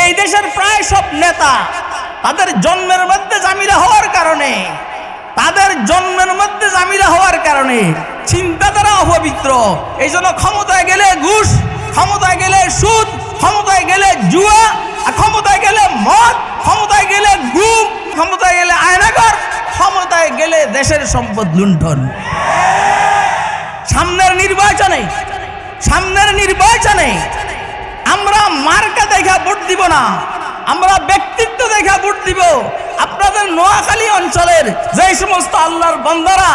এই দেশের প্রায় সব নেতা তাদের জন্মের মধ্যে জামিলা হওয়ার কারণে, চিন্তাধারা অপবিত্র। এই জন্য ক্ষমতায় গেলে ঘুষ, ক্ষমতায় গেলে সুদ, ক্ষমতায় গেলে জুয়া, ক্ষমতায় গেলে মদ, ক্ষমতায় গেলে গুম, ক্ষমতায় গেলে আয়নাঘর, ক্ষমতায় গেলে দেশের সম্পদ লুণ্ঠন। সামনের নির্বাচনে আমরা মার্কা দেখা ভোট দিব না, আমরা ব্যক্তিত্ব দেখা ভোট দিব। আপনাদের নোয়াখালী অঞ্চলের যে সমস্ত আল্লাহর বান্দারা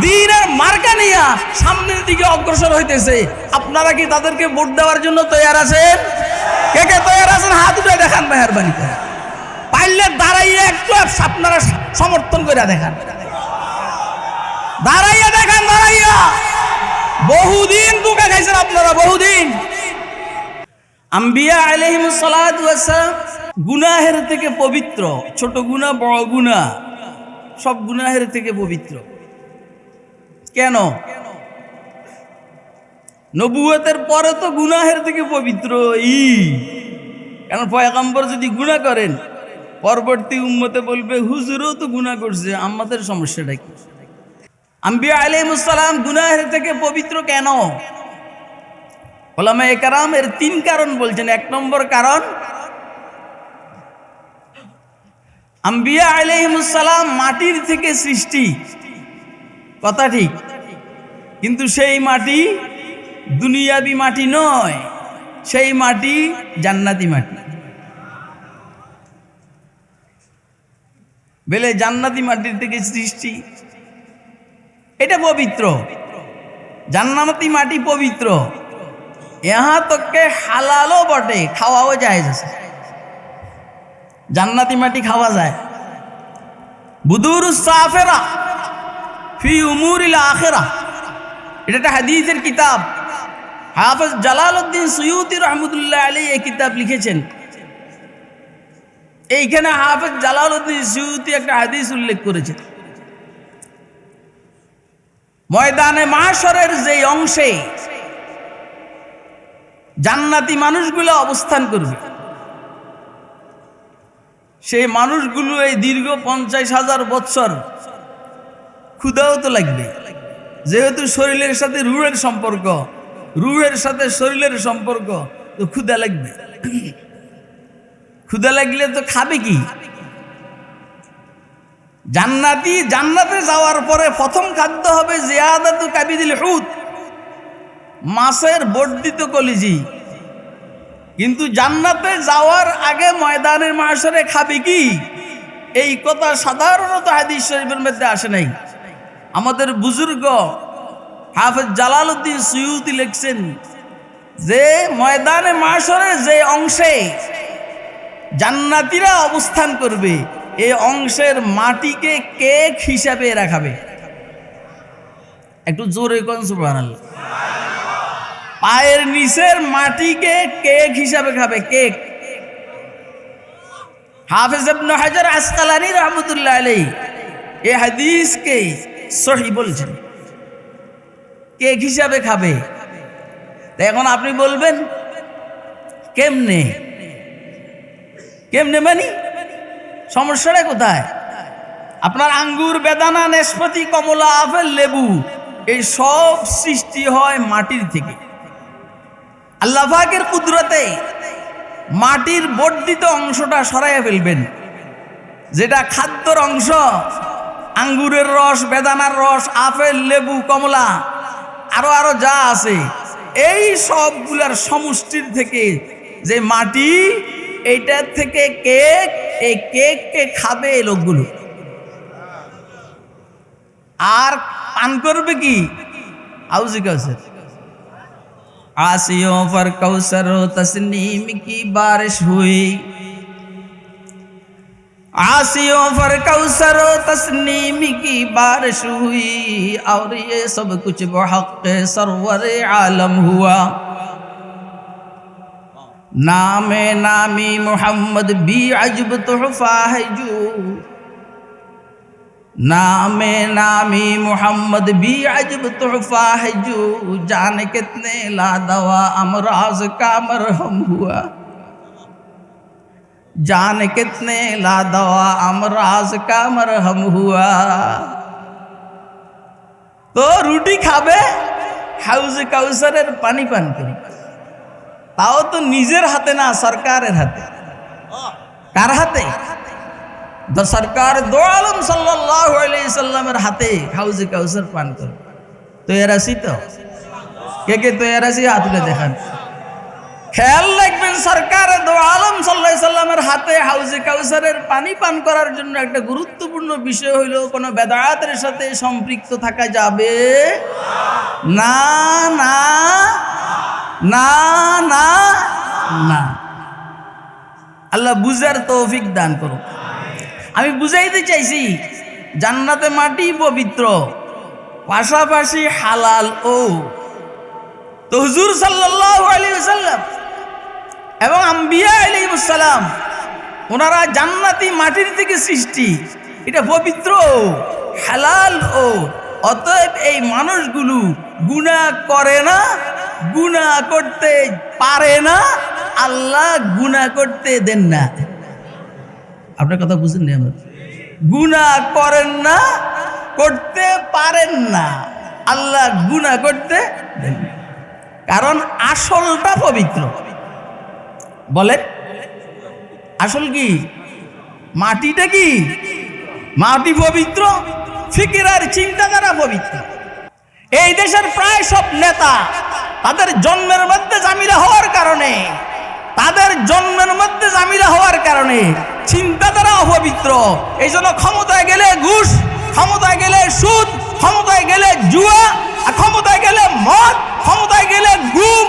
দিনের মার্কা নিয়া সামনের দিকে অগ্রসর হইতেছে, আপনারা কি তাদেরকে ভোট দেওয়ার জন্য তৈরি আছেন? কে কে তৈরি আছেন? হাত উঠে দেখান মেহেরবানি করে। পাইলে দাঁড়াইয়া একটু আপনারা সমর্থন করে দেখান, দাঁড়াইয়া দেখান, দাঁড়াইয়া। বহুদিন দুঃখে খাইছেন আপনারা, বহুদিন। আম্বিয়া আলাইহিমুস সালাতু ওয়াস সালাম গুনাহের থেকে পবিত্র, ছোট গুনাহ বড় গুনাহ সব গুনাহের থেকে পবিত্র। কেন? নবুয়তের পরে তো গুনাহের থেকে পবিত্র কারণ পয়গম্বর যদি গুনাহ করেন পরবর্তী উম্মতে বলবে হুজুরও তো গুনাহ করছে, আমাদের সমস্যাটা কি? আম্বিয়া আলাইহিমুস সালাম গুনাহের থেকে পবিত্র কেন? উলামায়ে কেরাম এর 3 কারণ বলছেন। 1 নম্বর কারণ, আম্বিয়া আলাইহিমুস সালাম মাটির থেকে সৃষ্টি, কথা ঠিক, কিন্তু সেই মাটি দুনিয়াবি মাটি নয়, সেই মাটি জান্নাতি মাটি। বলে জান্নাতি মাটির থেকে সৃষ্টি, এটা পবিত্র। জান্নাতি মাটি পবিত্র, यहाँ तक के হালালও বটে, খাওয়াও যায়। জান্নাতি মাটি খাওয়া যায়। বুদুরুস সাফেরা ফি উমুরিল আখিরা, এটা একটা হাদিসের কিতাব। হাফেজ জালালউদ্দিন সুয়ুতি রহমতুল্লাহ আলাইহি এই কিতাব লিখেছেন। এইখানে হাফেজ জালালউদ্দিন সুয়ুতি একটা হাদিস উল্লেখ করেছেন। ময়দানে মাশরের যে অংশে জান্নাতি মানুষগুলো অবস্থান করবে, সেই মানুষগুলো এই দীর্ঘ 50,000 বছর ক্ষুধাও তো লাগবে, যেহেতু শরীরের সাথে রূহের সম্পর্ক, রূহের সাথে শরীরের সম্পর্ক, তো ক্ষুধা লাগবে। ক্ষুধা লাগলে তো খাবে কি? জান্নাতে যাওয়ার পরে প্রথম খাদ্য হবে জিয়াদাতু কাবিদিল হুত, মাছের বর্ধিত কলিজি। কিন্তু জান্নাতে যাওয়ার আগে ময়দানের মাশরে খাবে কি, এই কথা সাধারণত হাদিস শরীফের মধ্যে আসে নাই। আমাদের বুজুর্গ হাফেজ জালালউদ্দিন সুয়ুতি লিখছেন যে ময়দানে মাশরের যে অংশে জান্নাতীরা অবস্থান করবে, এই অংশের মাটিকে কেক হিসাবে রাখাবে। একটু জোরে কোন সুবহানাল্লাহ। পায়ের নিচের মাটিকে কেক হিসাবে খাবে, কেক। হাফেজ ইবনে হাজার আসকালানী রহমতুল্লাহ আলাইহি এই হাদিসকে সহিহ বলছেন, কেক হিসাবে খাবে। এখন আপনি বলবেন কেমনে মানে সমস্যাটা কোথায়? আপনার আঙ্গুর, বেদানা, নাশপাতি, কমলা, আপেল, লেবু এই সব সৃষ্টি হয় মাটির থেকে। আল্লাহ পাকের কুদরতে মাটির বর্ধিত অংশটা সরাইয়া ফেলবেন, যেটা খাদ্যর অংশ, আঙ্গুরের রস, বেদানার রস, আপেল, লেবু, কমলা, আরো যা আছে, এই সবগুলার সমষ্টির থেকে যে মাটি, এইটার থেকে কেক, এই কেককে খাবে এই লোকগুলো। আর পান করবে কি? আউজি কাউসার। आसियों पर कौसर तस्नीम की बारिश हुई, आसियों पर कौसर तस्नीम की बारिश हुई, और ये सब कुछ बहक़ सरवर आलम हुआ। नामे नामी मोहम्मद भी अजब तोहफा है जो, नामे नामी मोहम्मद भी अजब तोहफा है जो, जाने कितने लादवा अमराज का मरहम हुआ। जाने कितने ला दवा अमराज का मरहम हुआ। तो রুটি খাবে, হাউজে কাউসারের পানি পান করবে, তাও তো নিজের হাতে না, সরকারের হাতে। কার হাতে? সরকার দো আলম সাল্লাল্লাহু আলাইহি সাল্লামের হাতে হাউজে কাউসার পান করবে। তৈয়ার আছি তো? কে কে তৈয়ার আছি? হাত তুলে দেখান। খেয়াল রাখবেন, সরকার দো আলম সাল্লাল্লাহু আলাইহি সাল্লামের হাতে হাউজে কাউসারের পানি পান করার জন্য একটা গুরুত্বপূর্ণ বিষয় হইল কোনো বেদাতের সাথে সম্পৃক্ত থাকা যাবে না, না, না, না, না। আল্লাহ বুঝার তৌফিক দান করুন। আমি বুঝাইতে চাইছি, জান্নাতে মাটি পবিত্র, পাশাপাশি হালাল। ও তো হুজুর সাল্লাল্লাহু আলাইহি ওয়াসাল্লাম এবং আম্বিয়া আলাইহিস সালাম, ওনারা জান্নাতি মাটির থেকে সৃষ্টি, এটা পবিত্র, হালাল। ও অতএব এই মানুষগুলো গুনাহ করে না, গুনাহ করতে পারে না, আল্লাহ গুনাহ করতে দেন না। আপনার কথা বুঝেন না? আমার গুনাহ করেন না, করতে পারেন না, আল্লাহ গুনাহ করতে দেন না, কারণ আসলটা পবিত্র। বলেন আসল কি? মাটিটা কি? মাটি পবিত্র, ফিকির আর চিন্তাধারা পবিত্র। এই দেশের প্রায় সব নেতা তাদের জন্মের মধ্যে জামিলা হওয়ার কারণে, চিন্তাধারা অপবিত্র। এই জন্য ক্ষমতায় গেলে ঘুষ, ক্ষমতায় গেলে সুদ, ক্ষমতায় গেলে জুয়া, ক্ষমতায় গেলে মদ, ক্ষমতায় গেলে গুম,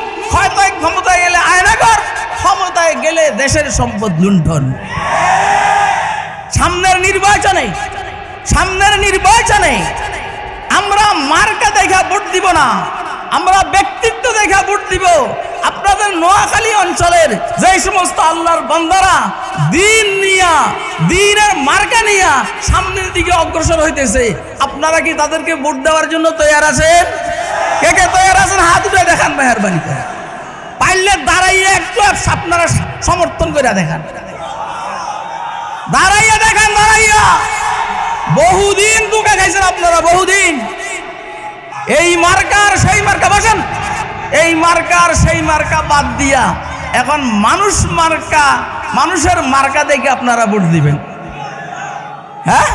ক্ষমতায় গেলে আয়নাঘর, ক্ষমতায় গেলে দেশের সম্পদ লুণ্ঠন। সামনের নির্বাচনে আমরা মার্কা দেখা ভোট দিব না, আমরা ব্যক্তিত্ব দেখা ভোট দিব। আপনাদের নোয়াখালী অঞ্চলের যে সমস্ত আল্লাহর বান্দারা দ্বীনের মার্কা নিয়া সামনের দিকে অগ্রসর হইতেছে, আপনারা কি তাদেরকে ভোট দেওয়ার জন্য তৈয়ার আছেন? কে কে তৈয়ার আছেন? হাত উঠে দেখান মেহেরবানি করে। পাইলে দাঁড়াইয়া একটু আপনারা সমর্থন করে দেখান, দাঁড়াইয়া দেখান, দাঁড়াইয়া। বহুদিন দুঃখে খাইছেন আপনারা, বহুদিন। এই মার্কার সেই মার্কা, বসেন, এই মার্কার সেই মার্কা বাদ দিয়া এখন মানুষের মার্কা দেখে আপনারা ভোট দিবেন। হ্যাঁ,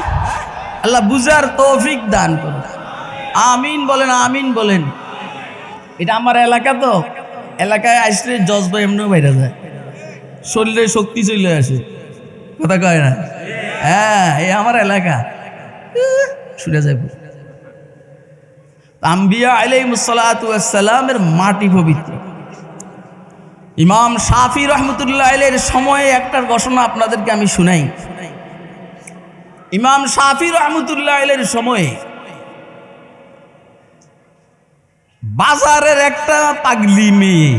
আল্লাহ বুঝার তৌফিক দান করুন। আমিন বলেন, আমিন বলেন। এটা আমার এলাকা, তো এলাকায় আসলে জজবা এমনিও বাইরে যায়, শরীরে শক্তি চলে আসে, কথা কয় না? হ্যাঁ, এই আমার এলাকা, শুনে যাইব। আম্বিয়া আলাইহিস সালাতু ওয়াস সালামের মাটি পবিত্র। ইমাম শাফি রহমতুল্লাহ আলাইহির সময়ে একটা ঘটনা আপনাদেরকে আমি শুনাই। ইমাম শাফি রহমতুল্লাহ আলাইহির সময়ে বাজারের একটা পাগলি মেয়ে,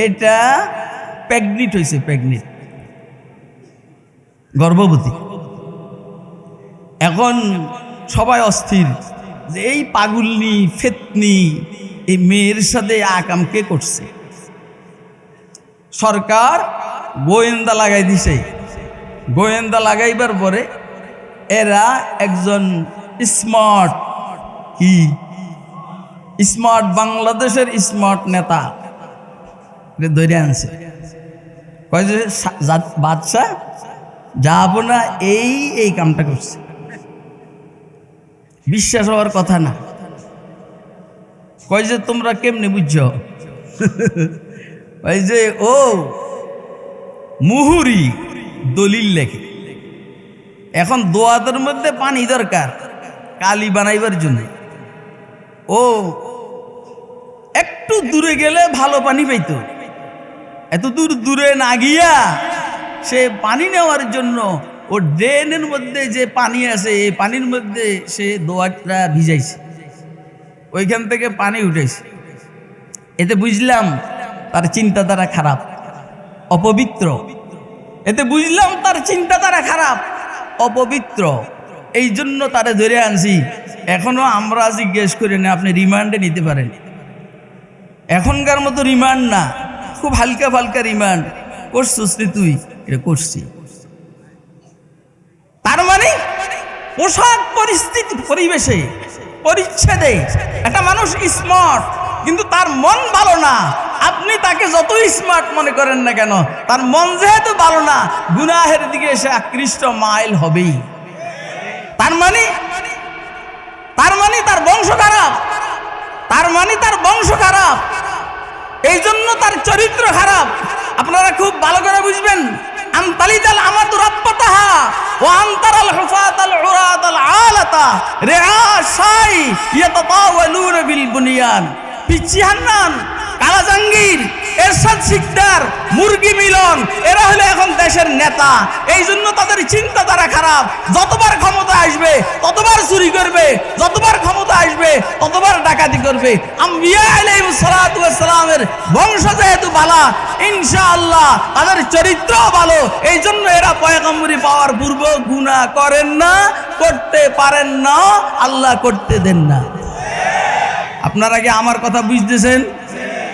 এটা প্রেগনেন্ট হয়েছে, গর্ভবতী। এখন সবাই অস্থির যে এই পাগলনি ফেতনি এই মেয়ের সাথে আকাম কে করছে। সরকার গোয়েন্দা লাগাই দিছে। গোয়েন্দা লাগাইবার পরে এরা একজন স্মার্ট বাংলাদেশের স্মার্ট নেতা ধরে আনছে। কয় যে বাদশাহ যাবো না, এই কামটা করছে। বিশ্বাস হওয়ার কথা না। কয় যে তোমরা কেমনে বুঝছো? ওই যে ও মুহুরি দলিল লেখে। এখন দোয়াতের মধ্যে পানি দরকার কালি বানাইবার জন্য। ও একটু দূরে গেলে ভালো পানি পাইতো, এত দূরে না গিয়া সে পানি নেওয়ার জন্য ও ড্রেনের মধ্যে যে পানি আছে এই পানির মধ্যে সে দোয়াতটা ভিজাইছে, ওইখান থেকে পানি উঠেছে। এতে বুঝলাম তার চিন্তাধারা খারাপ, অপবিত্র। এতে বুঝলাম তার চিন্তাধারা খারাপ, অপবিত্র। এই জন্য তারে ধরে আনছি। এখনো আমরা জিজ্ঞেস করি না, আপনি রিমান্ডে নিতে পারেন। এখনকার মতো রিমান্ড না, খুব হালকা ফালকা রিমান্ড। করছিস তুই এটা করছি। তার মানে পোশাক পরিস্থিতি পরিবেশে পরিচ্ছেদে একটা মানুষ স্মার্ট, কিন্তু তার মন ভালো না। আপনি তাকে যত স্মার্ট মনে করেন না কেন, তার মন যেহেতু ভালো না, গুনাহের দিকে এসে আকৃষ্ট মাইল হবেই। তার মানে তার বংশ খারাপ, তার বংশ খারাপ, এই জন্য তার চরিত্র খারাপ। আপনারা খুব ভালো করে বুঝবেন। আমতালিদাল আমাতু রাব্বাতাহা ওয়া আনতারাল হুফাতাল উরাতাল আলাতা রিআশাই ইয়াতাতাওয়ালুনা বিল বুনিয়ান। পিচ্চি হান্নান, কালাজাঙ্গির, এরশাদ শিকদার, মুরগি মিলন, এরা হলো এখন দেশের নেতা। এই জন্য তাদের চিন্তাধারা খারাপ। যতবার ক্ষমতা আসবে ততবার চুরি করবে, যতবার ক্ষমতা আসবে ততবার ডাকাতি করবে। আম্বিয়া আলাইহিস সালাতু ওয়াস সালামের বংশ যেহেতু ভালো, ইনশাআল্লাহ তাদের চরিত্র ভালো। এই জন্য এরা পয়গম্বরি পাওয়ার পূর্ব গুনাহ করেন না, করতে পারেন না, আল্লাহ করতে দেন না। আপনারা কি আমার কথা বুঝতেছেন?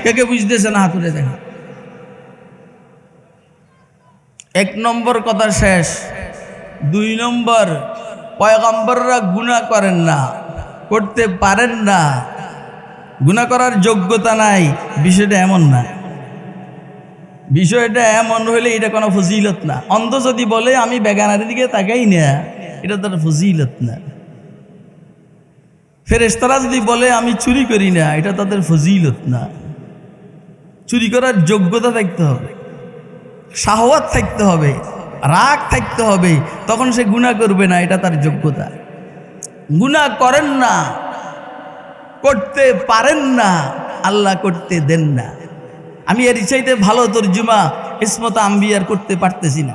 কে কে বুঝতেছেন হাত তুলে দেন। এক নম্বর কথা শেষ। 2 নম্বর, পয়গম্বররা গুনাহ করেন না, করতে পারেন না, গুনাহ করার যোগ্যতা নাই। বিষয়টা এমন না। বিষয়টা এমন হইলে এটা কোনো ফজিলত না। অন্ধ যদি বলে আমি বেগানার দিকে তাকাই না, এটা তার ফজিলত না। ফেরেশতারা যদি বলে আমি চুরি করি না, এটা তাদের ফজিলত না। চুরি করার যোগ্যতা থাকতে হবে, শাহওয়াত থাকতে হবে, রাগ থাকতে হবে, তখন সে গুনাহ করবে না, এটা তার যোগ্যতা। গুনাহ করেন না, করতে পারেন না, আল্লাহ করতে দেন না। আমি এর চাইতে ভালো তরজমা ইসমত আম্বিয়ার করতে পারতেছি না।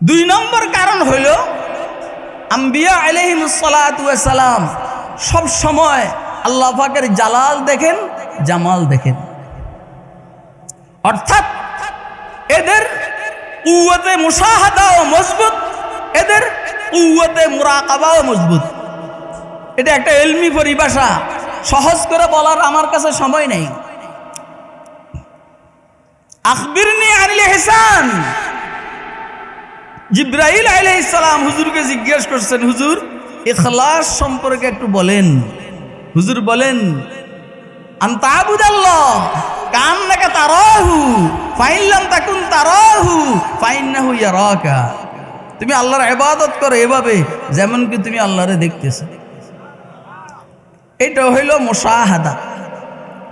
2 নম্বর কারণ হইল, আম্বিয়া আলাইহিমুস সালাতু ওয়াস সালাম সব সময় আল্লাহ পাকের জালাল দেখেন, জামাল দেখেন। অর্থাৎ এদের কুওয়াতে মুশাহাদাও মজবুত, এদের কুওয়াতে মুরাকাবাও মজবুত। এটা একটা ইলমি পরিভাষা, সহজ করে বলার আমার কাছে সময় নেই। আখবিরনি আনিল ইহসান। জিবরাইল আলাইহিস সালাম হুজুরকে জিজ্ঞেস করছেন, হুজুর ইখলাস সম্পর্কে একটু বলেন। হুজুর বলেন, আনতা আবুদাল্লাহ কান্নাকা তারাহু ফাইন লাম তাকুন তারাহু ফাইন্নাহু ইয়ারাকা। তুমি আল্লাহর ইবাদত করো এভাবে যেমন কি তুমি আল্লাহরে দেখতেছো। এটা হইল মুশাহাদা।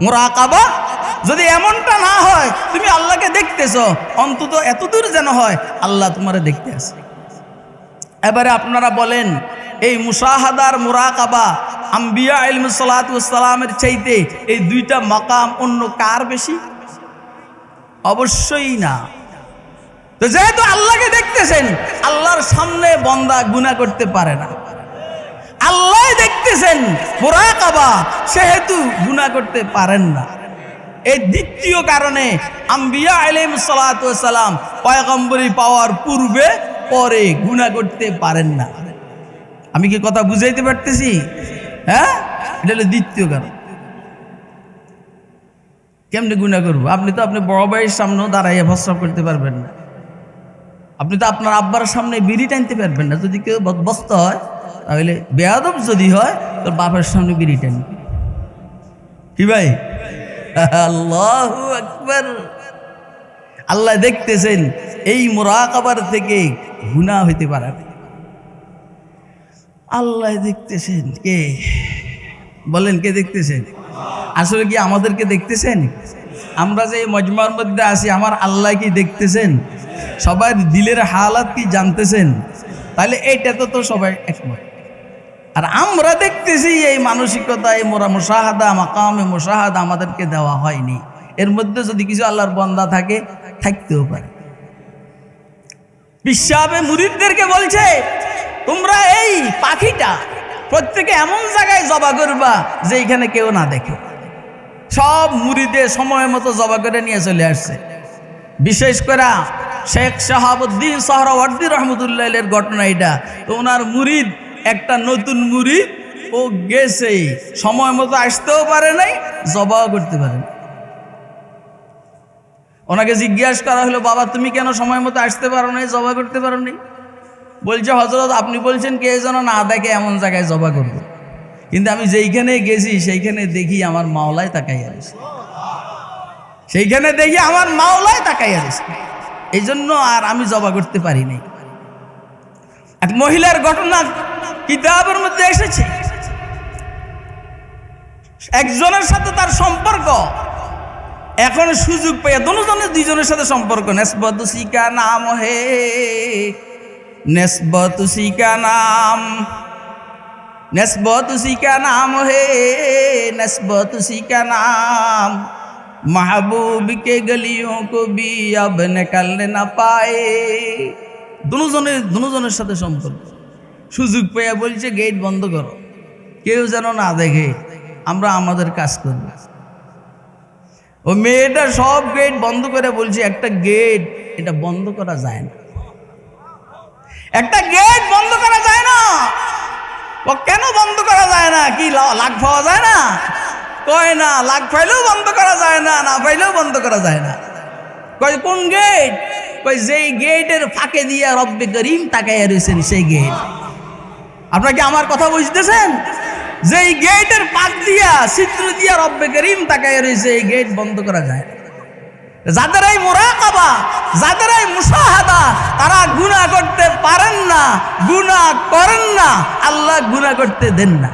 মুরাকাবা যদি এমনটা না হয় তুমি আল্লাহকে দেখতেছো, অন্তত এতদূর যেন হয় আল্লাহ তোমারে দেখতে আছে। এবারে আপনারা বলেন, এই মুশাহাদার মুরাকাবা আম্বিয়া আলাইহিস সালাতু ওয়াস সালামের চাইতে এই 2টা মাকাম অন্য কার বেশি? অবশ্যই না। তো যেহেতু আল্লাহকে দেখতেছেন, আল্লাহর সামনে বান্দা গুনাহ করতে পারে না। আল্লাহ দেখতেছেন মুরাকাবা, সেহেতু গুনাহ করতে পারেন না। এই দ্বিতীয় কারণে আম্বিয়া আলাইহিস সালাতু ওয়াস সালাম পয়গম্বরি পাওয়ার পূর্বে পরে গুনাহ করতে পারেন না। আমি কি কথা বুঝাইতে পারতেছি? হ্যাঁ, এটা হলো দ্বিতীয় কারণ। কেমনে গুনাহ করবো? আপনি তো আপনি বড় ভাইয়ের সামনেও দাঁড়াইয়া প্রস্রাব করতে পারবেন না। আপনি তো আপনার আব্বার সামনে বিড়ি টানতে পারবেন না। যদি কেউ বদবস্ত হয়, তাহলে বেয়াদব যদি হয়, তোর বাপের সামনে বিড়ি টানবে। কি ভাই? আল্লাহু আকবার। আল্লাহ দেখতেছেন, এই মুরাকাবার থেকে গুনাহ হইতে পারে না। আল্লাহ দেখতেছেন। কে বলেন, কে দেখতেছেন? আসলে কি আমাদেরকে দেখতেছেন? আমরা যে মজমার মধ্যে আছি, আমার আল্লাহ কি দেখতেছেন? সবার দিলের হালাত কি জানতেছেন? তাহলে এইটা তো সবাই একমত। আর আমরা দেখতেছি এই মানসিকতা, এই মুশাহাদা, মাকামে মুশাহাদা আমাদেরকে দেওয়া হয়নি। এর মধ্যে যদি কিছু আল্লাহর বান্দা থাকে, থাকতেও পারে। বিশ্ববে মুরিদদেরকে বলছে, তোমরা এই পাখিটা প্রত্যেকে এমন জায়গায় জবা করবা যে এখানে কেউ না দেখে। সব মুরিদে সময় মতো জবা করে নিয়ে চলে আসছে। বিশেষ করে শেখ শাহাবুদ্দিন সোহরাওয়ার্দী রহমতুল্লাহের ঘটনা এটা। তো ওনার মুরিদ, একটা নতুন মুরিদ, ও গেছে সময় মতো আসতেও পারে নাই, জবাও করতে পারে না। ওনাকে জিজ্ঞাসা করা হলো, বাবা তুমি কেন সময় মতো আসতে পারো নাই, জবা করতে পারো নি? বলছে, হযরত আপনি বলছেন কে যেন না দেখে এমন জায়গায় জবা করব, কিন্তু আমি যেইখানে গেছি সেইখানে দেখি আমার মাওলায় তাকাইয়া রয়েছে, সেইখানে দেখি আমার মাওলায় তাকাইয়া রয়েছে, এই জন্য আর আমি জবা করতে পারি নাই। এক মহিলার ঘটনা কিতাবের মধ্যে এসেছে, একজনের সাথে তার সম্পর্ক, এখন সুযোগ পেয়ে দুজনের সাথে সম্পর্ক, নেসবত সিকা নাম হে, নেসবত সিকা নাম, नेस्बत उसी का नाम है, नेस्बत उसी का नाम, महबूब के गलियों को भी अब निकलने ना पाए। দুজনের সাথে সম্পর্ক, সুযোগ পেয়ে বলছে গেট বন্ধ করো, কেউ যেন না দেখে, আমরা আমাদের কাজ করব। ও মেয়েটা সব গেট বন্ধ করে বলছে, একটা গেট এটা বন্ধ করা যায় না, একটা গেট বন্ধ করা যায় না। ও কেন বন্ধ করা যায় না? কি লাগ পাওয়া যায় না? কয় না, লাগ পাইলেও বন্ধ করা যায় না, না পাইলেও বন্ধ করা যায় না। কয় কোন গেট? কয় যেই গেটের ফাঁকে দিয়া রব্বে করিম তাকাইয়া রয়েছেন সেই গেট। আপনারা কি আমার কথা বুঝতেছেন? যেই গেটের ফাঁক দিয়া ছিদ্র দিয়া রব্বে করিম তাকাইয়া রয়েছে, এই গেট বন্ধ করা যায় না। যাদের এই মুরাকাবা, যাদের এই মুশাহাদা, তারা গুনাহ করতে পারেন না, গুনাহ করেন না, আল্লাহ গুনাহ করতে দেন না।